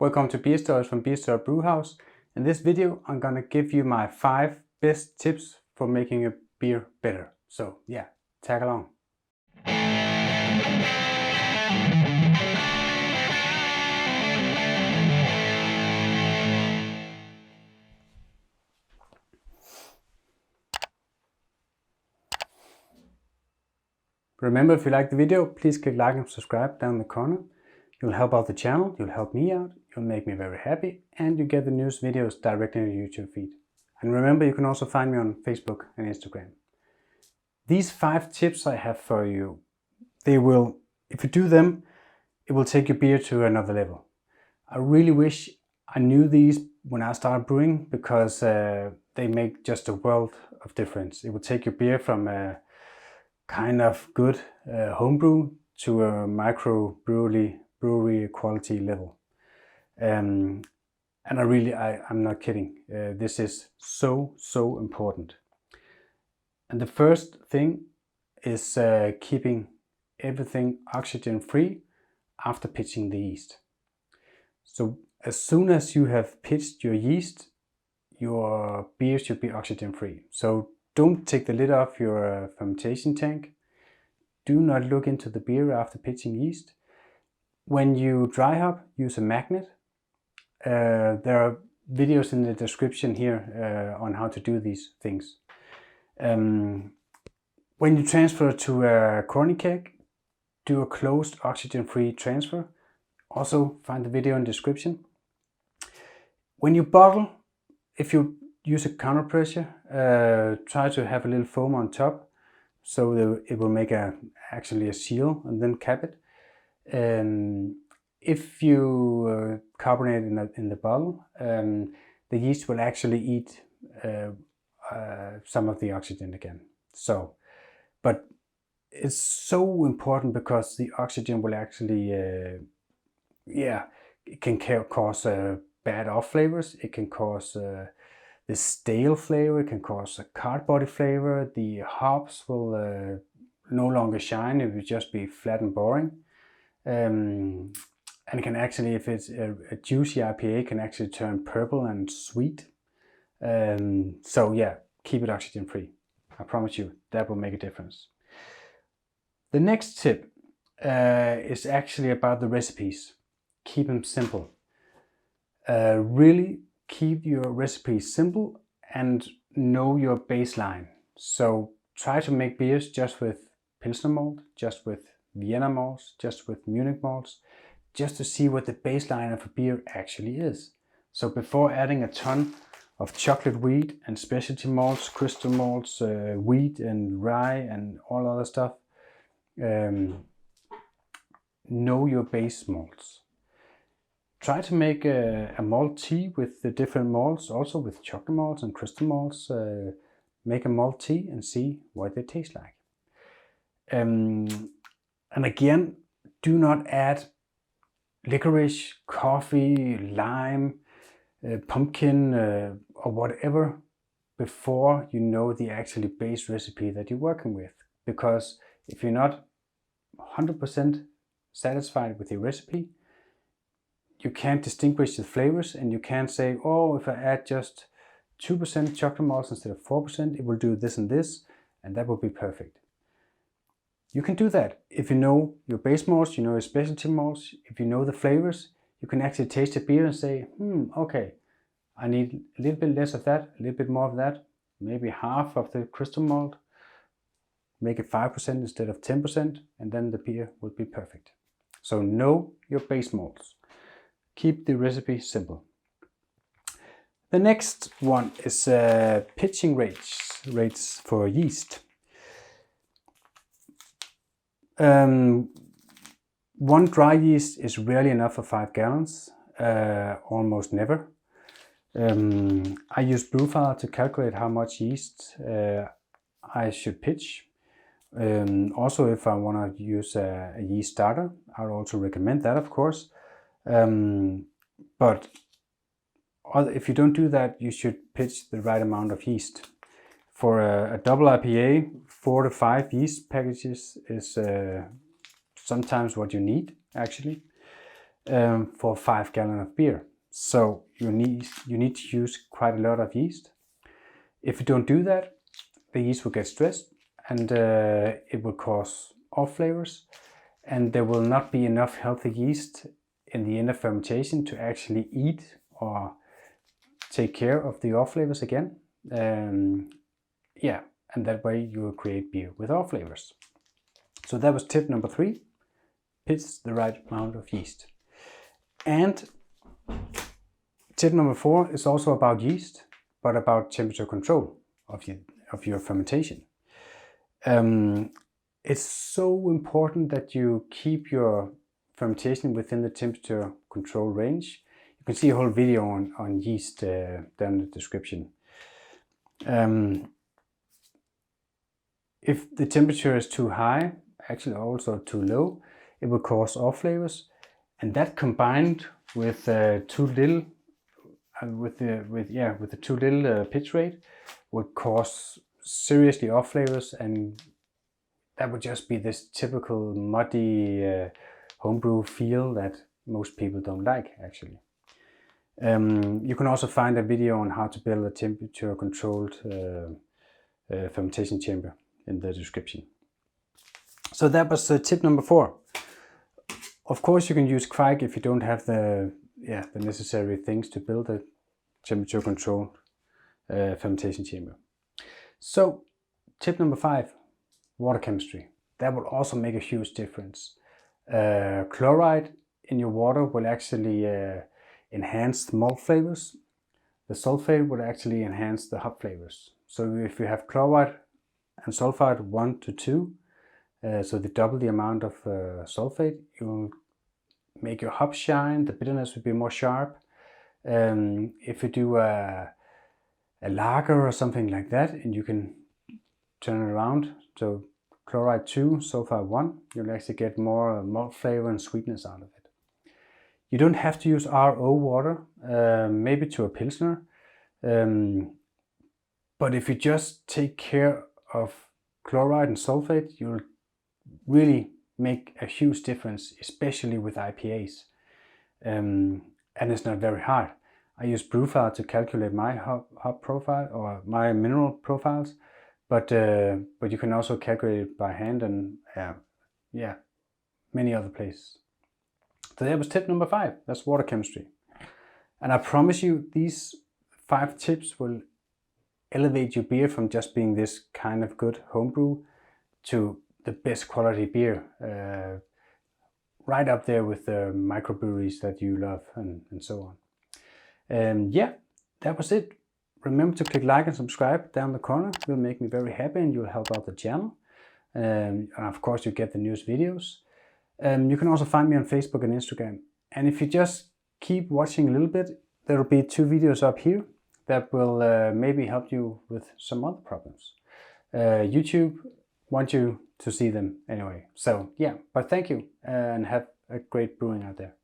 Welcome to Beerstories from Beerstory Brewhouse. In this video I'm gonna give you my 5 best tips for making a beer better. So yeah, tag along. Remember, if you like the video, please click like and subscribe down in the corner. You'll help out the channel, you'll help me out, you'll make me very happy, and you get the newest videos directly in your YouTube feed. And remember, you can also find me on Facebook and Instagram. These 5 tips I have for you, they will, if you do them, it will take your beer to another level. I really wish I knew these when I started brewing, because they make just a world of difference. It will take your beer from a kind of good homebrew to a micro brewery quality level. And I'm not kidding. This is so important. And the first thing is keeping everything oxygen free after pitching the yeast. So as soon as you have pitched your yeast, your beer should be oxygen free. So don't take the lid off your fermentation tank. Do not look into the beer after pitching yeast. When you dry hop, use a magnet. There are videos in the description here on how to do these things. When you transfer to a corny keg, do a closed oxygen-free transfer. Also find the video in the description. When you bottle, if you use a counter pressure, try to have a little foam on top, so it will make actually a seal, and then cap it. If you carbonate in the bottle, the yeast will actually eat some of the oxygen again. So, but it's so important, because the oxygen will actually, it can cause bad off flavors. It can cause the stale flavor. It can cause a cardboardy flavor. The hops will no longer shine. It will just be flat and boring. And it can actually, if it's a juicy IPA, can actually turn purple and sweet. So yeah, keep it oxygen free. I promise you that will make a difference. The next tip is actually about the recipes. Keep them simple. Really keep your recipes simple and know your baseline. So try to make beers just with Pilsner malt, just with Vienna malts, just with Munich malts, just to see what the baseline of a beer actually is. So before adding a ton of chocolate wheat and specialty malts, crystal malts, wheat and rye and all other stuff, know your base malts. Try to make a malt tea with the different malts, also with chocolate malts and crystal malts. Make a malt tea and see what they taste like. And again, do not add licorice, coffee, lime, pumpkin, or whatever before you know the actually base recipe that you're working with. Because if you're not 100% satisfied with your recipe, you can't distinguish the flavors, and you can't say, oh, if I add just 2% chocolate malts instead of 4%, it will do this and this, and that will be perfect. You can do that if you know your base malts, you know your specialty malts. If you know the flavors, you can actually taste the beer and say, okay, I need a little bit less of that, a little bit more of that, maybe half of the crystal malt, make it 5% instead of 10%, and then the beer will be perfect. So know your base malts. Keep the recipe simple. The next one is pitching rates for yeast. One dry yeast is rarely enough for 5 gallons, almost never. I use Brewfile to calculate how much yeast I should pitch. Also, if I want to use a yeast starter, I would also recommend that, of course. But if you don't do that, you should pitch the right amount of yeast. For a double IPA, 4 to 5 yeast packages is sometimes what you need, actually. for 5 gallons of beer. So you need to use quite a lot of yeast. If you don't do that, the yeast will get stressed and it will cause off flavors, and there will not be enough healthy yeast in the end of fermentation to actually eat or take care of the off flavors again. Yeah, and that way you will create beer with off flavors. So that was tip number 3, pitch the right amount of yeast. And tip number 4 is also about yeast, but about temperature control of your fermentation. It's so important that you keep your fermentation within the temperature control range. You can see a whole video on yeast down in the description. If the temperature is too high, actually also too low, it will cause off flavors, and that combined with too little with the too little pitch rate would cause seriously off flavors, and that would just be this typical muddy homebrew feel that most people don't like, actually. You can also find a video on how to build a temperature controlled fermentation chamber in the description. So that was tip number 4. Of course you can use Krike if you don't have the necessary things to build a temperature controlled fermentation chamber. So tip number 5, water chemistry. That will also make a huge difference. Chloride in your water will actually enhance the malt flavors. The sulfate will actually enhance the hop flavors. So if you have chloride and sulfite 1 to 2, so they double the amount of sulfate, you'll make your hops shine, the bitterness will be more sharp. If you do a lager or something like that, and you can turn it around, so chloride 2, sulfite 1, you'll actually get more malt flavor and sweetness out of it. You don't have to use RO water, maybe to a Pilsner, but if you just take care of chloride and sulfate, you'll really make a huge difference, especially with IPAs. And it's not very hard. I use Brewfile to calculate my hop profile or my mineral profiles, but you can also calculate it by hand and many other places. So that was tip number 5. That's water chemistry. And I promise you, these 5 tips will elevate your beer from just being this kind of good homebrew to the best quality beer, right up there with the microbreweries that you love and so on. Yeah, that was it. Remember to click like and subscribe down the corner. It will make me very happy and you'll help out the channel. And of course you get the newest videos. You can also find me on Facebook and Instagram. And if you just keep watching a little bit, there will be 2 videos up here that will maybe help you with some other problems. YouTube want you to see them anyway. So yeah, but thank you and have a great brewing out there.